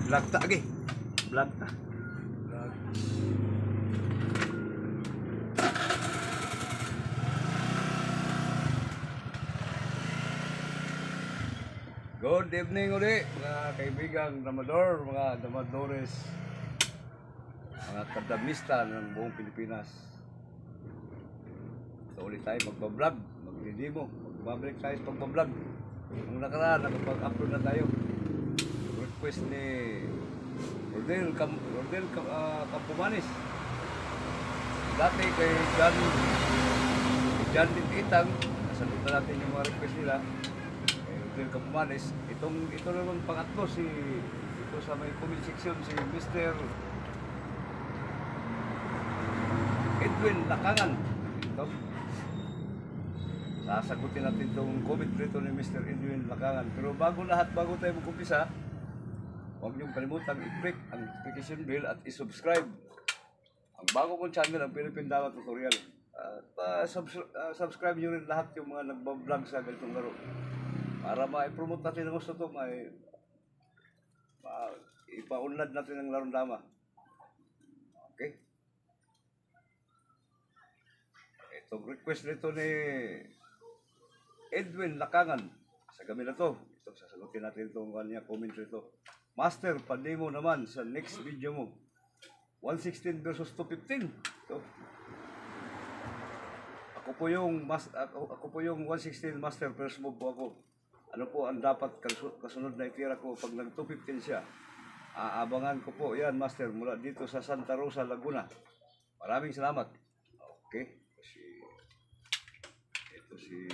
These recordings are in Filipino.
Vlog ta lagi. Vlog ta. Vlog. Good evening ulit mga kaibigang Damador, mga Damadores, mga kadamista ng buong Pilipinas. So ulit tayo magpa-vlog, mag-demo, magbabalik tayo sa pagpa-vlog. Nung nakaraan, nakapag-upload na tayo. Request ni Rodel Campomanes. Dati kay John Itang, nasagot na natin yung mga request nila. Rodel Campomanes, ito naman pangatlo ito sa may comment section si Mr. Edwin Lacangan. Ito. Sasagutin natin itong comment dito ni Mr. Edwin Lacangan. Pero bago tayo mag-umpisa, huwag niyong kalimutan i-click ang notification bell at i-subscribe ang bago kong channel, ang Philippine Dawa Tutorial. Subscribe niyo rin lahat yung mga nagbablog sa ganitong laro para ma-promote natin ang gusto ito, ipaunlad natin ang larong dama. Okay? Itong request nito ni Edwin Lacangan sa gabi na to. Ito, sasagutin natin itong kanya comment rito. Master, pa-demo naman sa next video mo. 116 versus 215. Ito. Ako po yung 116 master, first move po ako. Ano po ang dapat kasunod na itira ko pag nag-215 siya? Aabangan ko po yan, master, mula dito sa Santa Rosa, Laguna. Maraming salamat. Okay. Ito si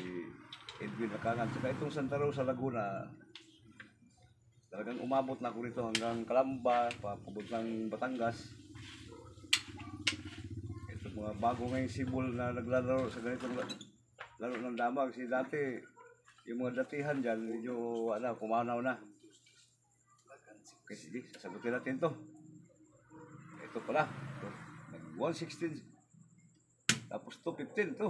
Edwin Lacangan. Saka itong Santa Rosa, Laguna, talagang umabot na ako rito hanggang Calamba, papuntang Batangas. Ito mga bago ngayong sibol na naglalaro sa ganitong laro ng damag. Si dati, yung mga datihan dyan, medyo pumanaw na. Okay, sige, sasagutin natin to. Ito pala, ito, 116, tapos 215 to.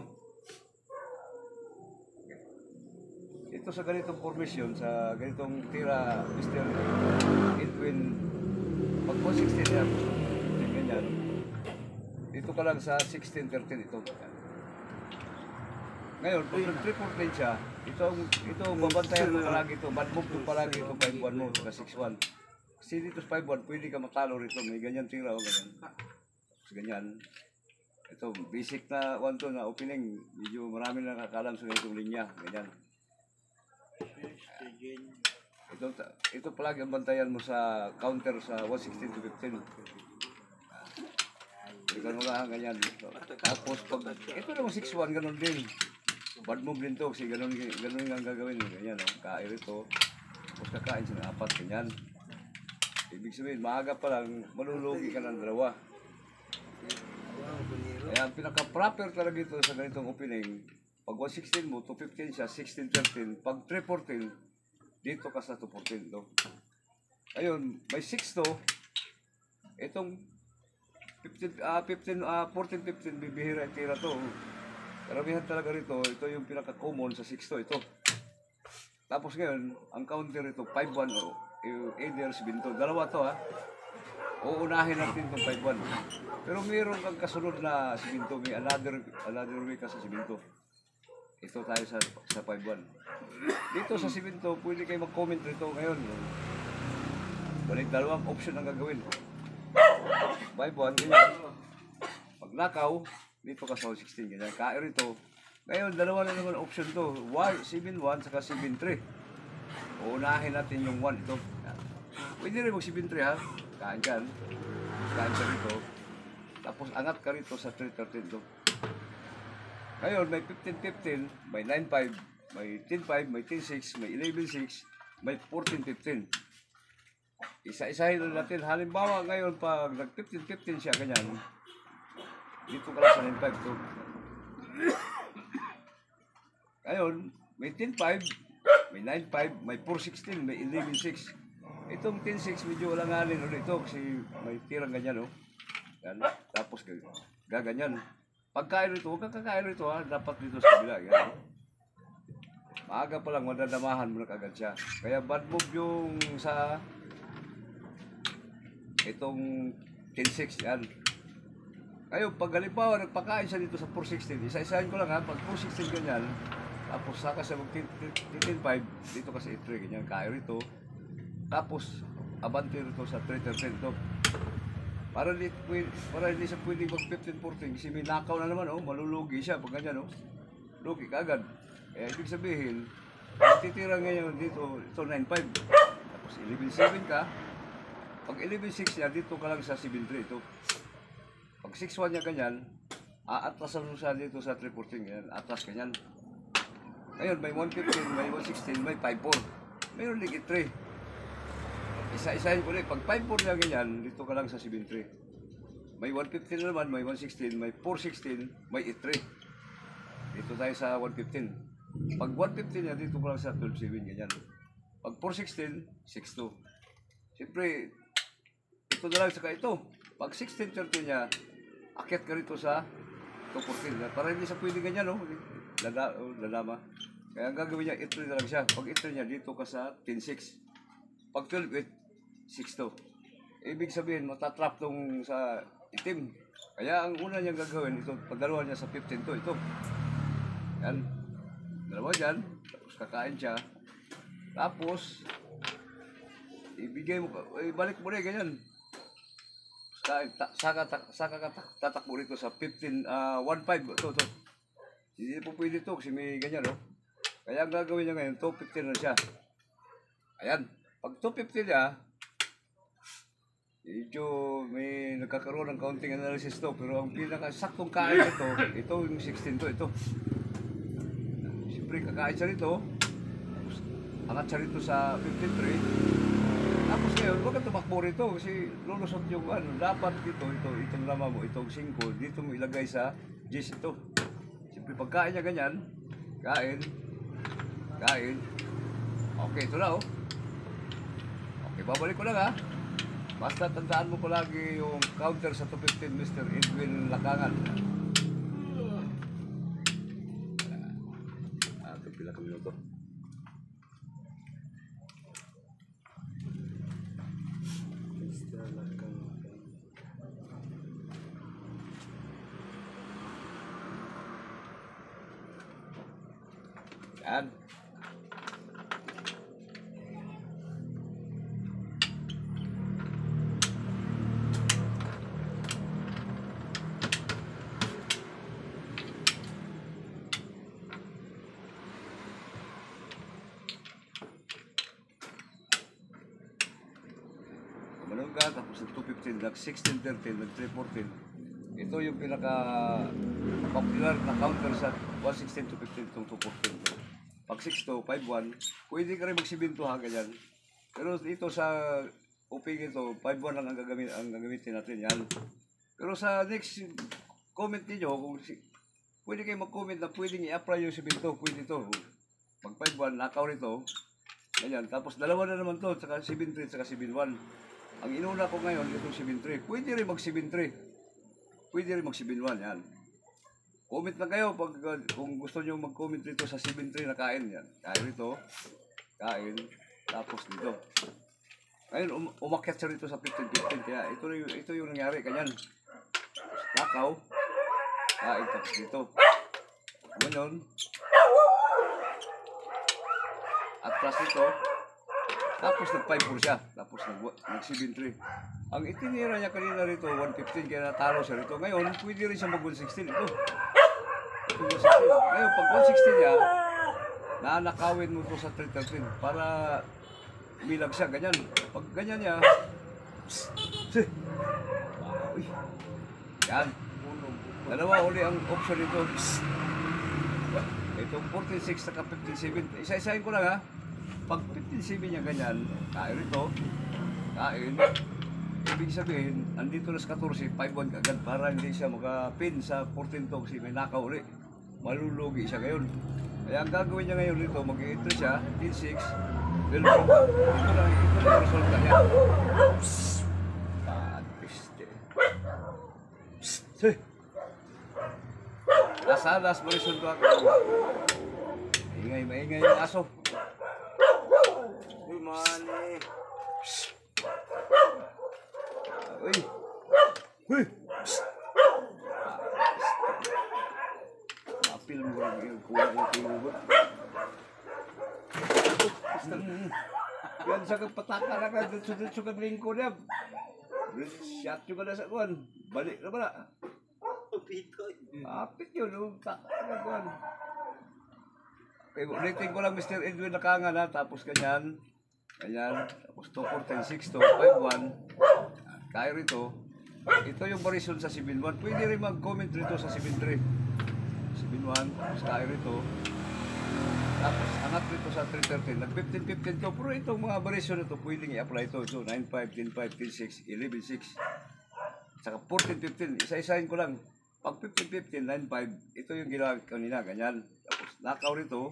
Ito sa ganitong formation, sa ganitong tira, Mr. Edwin, pag 116 yan, ganyan, dito ka lang sa 16-13 ito. Ngayon, kung nag-3-14 siya, ito babantayan mo palagi ito, bad move mo palagi ito, 5-1 mo, saka 6-1. Kasi dito sa 5-1, pwede ka matalo rito, may ganyan tira o ganyan. Tapos ganyan. Ito, basic na 1-2 na opening, medyo marami na nakakalam sa ganitong linya, ganyan. Ito palagi ang bantayan mo sa counter sa 116-15. Ganun lang, ganyan. Tapos pag ito naman 6-1, ganun din. Bad move din to kasi ganun ang gagawin. Ganyan, kain ito. Tapos kakain siya ng 4, ganyan. Ibig sabihin, maaga pa lang, malulugi ka ng dalawa. Kaya ang pinaka-proper talaga ito sa ganitong opening, pag 116 mo, 215 siya, 16-13. Pag 3-14, dito ka sa 2-14 to. Ayun, may 6 to. Itong 14-15, bibihira itira to. Karamihan talaga rito, ito yung pinaka-common sa 6 to, ito. Tapos ngayon, ang counter ito, 5-1 o either 7-2. Dalawa to ha. Uunahin natin itong 5-1. Pero mayroon kang kasunod na 7-2, may another way ka sa 7-2. Ito tayo sa 5-1. Dito sa 7-2, pwede kayo mag-comment rito ngayon. Balik dalawang option ang gagawin. 5-1, ganyan. Pag nakaw, dito ka sa 16, ganyan. Kain rito. Ngayon, dalawa na naman option to. 7-1 saka 7-3. Uunahin natin yung 1 ito. Pwede rin mag 7-3 ha. Kain ka rito. Tapos angat ka rito sa 3-13 ito. Ngayon, may 15-15, may 9-5, may 10-5, may 10-6, may 11-6, may 14-15. Isa-isahin natin. Halimbawa ngayon, pag nag-15-15 siya, ganyan, dito ka lang sa 9-5 ito. Ngayon, may 10-5, may 9-5, may 4-16, may 11-6. Itong 10-6, medyo walanganin ulit ito kasi may tirang ganyan, no? Yan. Tapos gaganyan. Pagkain rito, huwag kang kakain rito ha, dapat dito sa kabila. Yan. Maaga pa lang, madadamahan mo na kagad siya. Kaya bad move yung sa itong 10-6 yan. Ngayon, pag halimbawa nagpakain siya dito sa 416, isa-isahin ko lang ha, pag 416 ganyan, tapos saka siya mag 10-5, dito kasi 3 ganyan, kaya rito. Tapos, abante rito sa 3-13 to. Para hindi siya pwedeng mag 15-14 kasi may nakaw na naman, malulugi siya pag ganyan, lugi ka agad. Kaya ibig sabihin, titira ngayon dito, ito 9-5. Tapos 11-7 ka, pag 11-6 niya, dito ka lang sa 7-3 ito. Pag 6-1 niya ganyan, aatasan mo siya dito sa 3-14 ganyan, atas ganyan. Ngayon, may 115, may 116, may 5-4. Mayroon ligit 3. Isa-isahin ko rin. Pag 5-4 niya ganyan, dito ka lang sa 7-3. May 115 na naman, may 116, may 416, may 8-3. Dito tayo sa 115. Pag 115 niya, dito ka lang sa 12-7 ganyan. Pag 416, 6-2. Siyempre, ito na lang saka ito. Pag 16-13 niya, akit ka rito sa 2-14. Para hindi sa pwede ganyan, lalama. Kaya ang gagawin niya, 8-3 na lang siya. Pag 8-3 niya, dito ka sa 10-6. Pag 12-8, 6-2. Ibig sabihin, matatrap tong sa itim. Kaya ang una niyang gagawin, ito, pagdalawa niya sa 15 to, ito. Yan. Dalawa dyan. Tapos kakain siya. Tapos, ibigay mo, ibalik mo rin, ganyan. Saka ka tatakbo rito sa 15, 1-5. Ito. Hindi po pwede ito kasi may ganyan, Kaya ang gagawin niya ngayon, 2-15 na siya. Ayan. Pag 2-15 niya, medyo may nagkakaroon ng counting analysis to, pero ang pinakasaktong kain ito yung 16 to, ito. Siyempre kakain siya rito, angat siya rito sa 15-3. Tapos ngayon, huwag kang tumakbo rito kasi lulusot yung dapat dito, itong lama mo, itong 5, dito mo ilagay sa G's ito. Siyempre pagkain niya ganyan, kain. Okay, ito na Okay, babalik ko lang Basta tandaan mo palagi yung counter sa 215 Mr. Edwin Lakangan. Pila ka minuto. Mr. Lakangan. Yan. Tapos nag 215, nag 1613, nag 314. Ito yung pinaka popular na counter sa 116 to 15 itong 214. Pag 62, 51, pwede ka rin mag-7 ganyan. Pero dito sa uping ito, 51 lang ang gagamitin natin yan. Pero sa next comment niyo, kung pwede kayo mag-comment na pwedeng i-apply yung 7 pwede ito. Pag 51, nakaw rito, ganyan. Tapos dalawa na naman to, saka 7-3, saka 7-1. Ang inuna ko ngayon, itong 7-3. Pwede rin mag 7-3. Pwede rin mag 7-1. Yan. Comment na kayo kung gusto nyo mag-comment dito sa 7-3 na kain. Yan. Kain rito. Kain. Tapos dito. Ngayon, umakyat siya rito sa 15-15. Kaya ito yung nangyari. Kanyan. Lakaw. Kain. Tapos dito. Ngayon. At plus dito. Tapos nag-5-4 siya. Tapos nag-7-3. Ang itinira niya kanina rito, 115, kaya natalo siya rito. Ngayon, pwede rin siya mag-116. Ito 116. Ngayon, pag 116 niya, nanakawin mo ito sa 313 para bilag siya, ganyan. Pag ganyan niya, yan. Dalawa uli ang option nito. Itong 14-6 saka 15-7. Isa-isahin ko lang Pag 15-7 niya ganyan, kain rito, kain. Ibig sabihin, andito na sa 14, 5-1 agad para hindi siya maka-pin sa 14 to kasi may nakaw uli. Malulugi siya ngayon. Kaya ang gagawin niya ngayon rito, mag-i-entry siya, 10-6, 12. Ito na yung result na niya. Piste. Alas marisol ko ako. Maingay yung aso. Money. Huy! Apil mo yung kuha ng tinubot. Yan sa kapataka na ka, dito kang lingko niya. Shot yung ka na sa kuhan. Balik na ba na? Apit yun, taka kuhan. Okay, ulitin ko lang Mr. Edwin Lakangan ha, tapos ganyan. Ganyan, tapos 2-4-10-6 to 5-1. Kaya rito, ito yung variation sa 7-1. Pwede rin mag-comment rito sa 7-3. 7-1, tapos kaya rito. Tapos angat rito sa 3-13. Nag-15-15 to. Pero itong mga variation na ito, pwedeng i-apply ito. So 9-5, 10-5, 10-6, 11-6. Saka 14-15. Isa-isahin ko lang. Pag 15-15, 9-5, ito yung ginawa kanina. Ganyan. Tapos nakaw rito.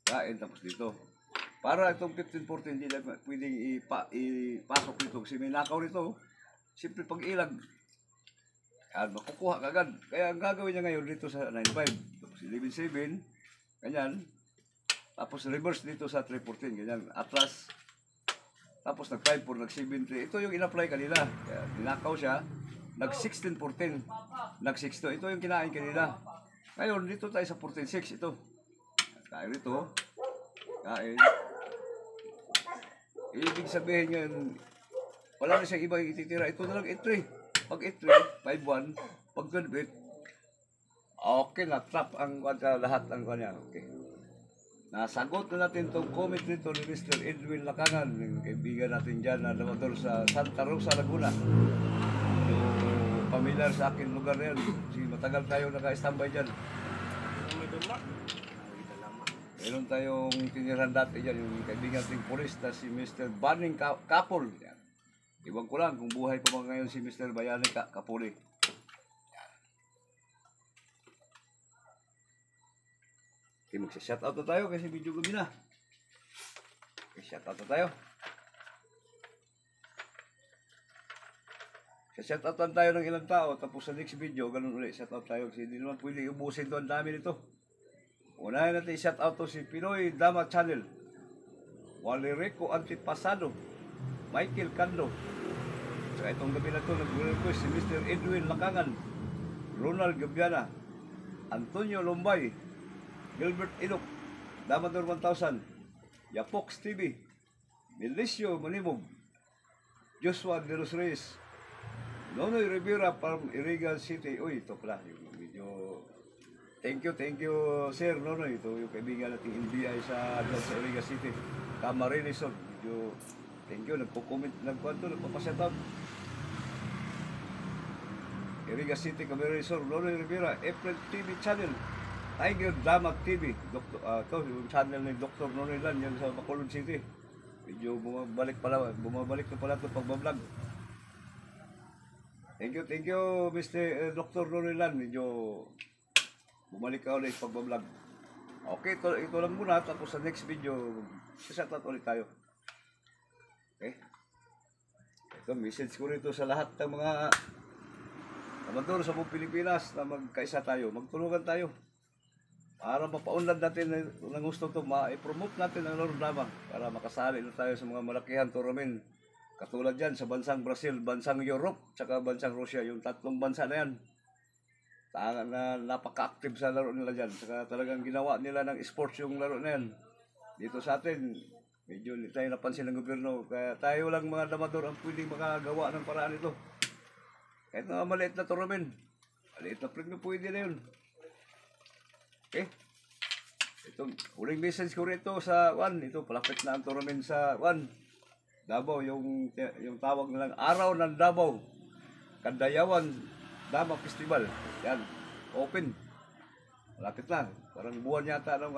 Kain, tapos dito. Para itong 15-14, hindi na pwedeng ipasok dito. Kasi may nakaw rito. Siyempre pag ilag, makukuha kagad. Kaya ang gagawin niya ngayon dito sa 9-5. Tapos 11-7. Ganyan. Tapos reverse dito sa 3-14. Ganyan. Atlas. Tapos nag-5-4, nag-7-3. Ito yung in-apply kanina. Kaya dinakaw siya. Nag-16-14. Nag-6-2. Ito yung kinain kanina. Ngayon, dito tayo sa 14-6. Ito. Kain rito. Kain. Ibig sabihin ngayon, wala na siyang ibang ititira. Ito na lang 8-3. Pag 8-3, 5-1. Pag 12-8, okay na. Trap ang lahat ang kanya. Okay. Nasagot na natin itong comment nito ni Mr. Edwin Lakangan, yung kaibigan natin dyan na damador sa Santa Rosa, Laguna. Yung familiar sa akin lugar na yan. Sige, matagal tayo naka-standby dyan. Meron tayong tinirahan dati dyan, yung kaibigan nating pulis na si Mr. Banning Kapol. Yan. Iwan ko lang kung buhay pa ba ngayon si Mr. Bayani Kapoli. Okay, magsa-shoutout na tayo kasi video gabi na. Okay, shoutout na tayo. Shoutout tayo ng ilang tao, tapos sa next video, ganun ulit, shoutout tayo kasi hindi naman pwede ubusin to, ang dami nito. Unahin natin shoutout to si Pinoy Dama Channel, Walerico Antipasado, Michael Cando. Sa itong gabi na ito, nag-request si Mr. Edwin Lakangan, Ronald Gabiana, Antonio Lombay, Gilbert Ilok, Damador 1000, Yapox TV, Milicio Manimog, Joshua De Los Reyes, Nonoy Rivera from Irigan City. Uy, ito pala yung video. Thank you, Sir Nonoy. Ito yung kaibigan nating NBI sa Irigan City. Camarines, video. Thank you, nagpo-comment, nagpapasyatout. Irigan City, Camarines, Nonoy Rivera, April TV Channel, Tiger Damat TV, ito yung channel ni Dr. Nonoy Lan, yan sa Bacolod City. Medyo bumabalik na pala ito pagbablog. Thank you, Mr. Dr. Nonoy Lan, medyo bumalik ka ulit pagbablog. Okay, ito lang muna, tapos sa next video, sasyatat ulit tayo. Okay? Ito, message ko rito sa lahat ng mga kamador sa buong Pilipinas na magkaisa tayo, magtulungan tayo. Para mapaunlad natin ng gusto ito, ma-promote natin ang laro lamang para makasali na tayo sa mga malakihan tournament. Katulad yan sa bansang Brazil, bansang Europe, tsaka bansang Russia, yung tatlong bansa na yan. Na napaka-active sa laro nila dyan. Saka talagang ginawa nila ng sports yung laro na yan. Dito sa atin, medyo hindi tayo napansin ng gobyerno. Kaya tayo lang mga damador ang pwedeng makagawa ng paraan ito. Kahit mga maliit na tournament, maliit na premium pwede na yun. Okay. Ito, huling message ko rito sa ito palapit na ang tournament sa Davao, yung tawag nilang Araw ng Davao, Kandayawan Dama Festival. Yan, open. Malapit na. Parang buwan yata ng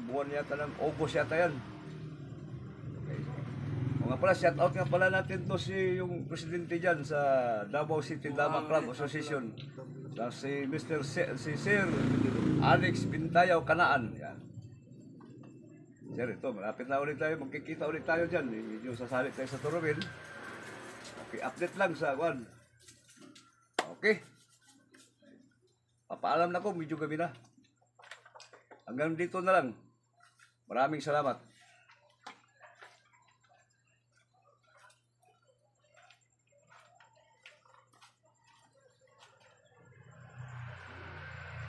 buwan yata ng August yata yan. Okay. Mga pala, shout out nga pala natin to si yung presidente dyan sa Davao City Dama Club Association. Si Mr. Sir Alex Bintayaw Kanaan. Yan. Sir, ito, malapit na ulit tayo. Magkikita ulit tayo dyan. Medyo sasali tayo sa tournament. Okay, update lang sa Okay. Papaalam na ko, medyo gabi na. Hanggang dito na lang. Maraming salamat.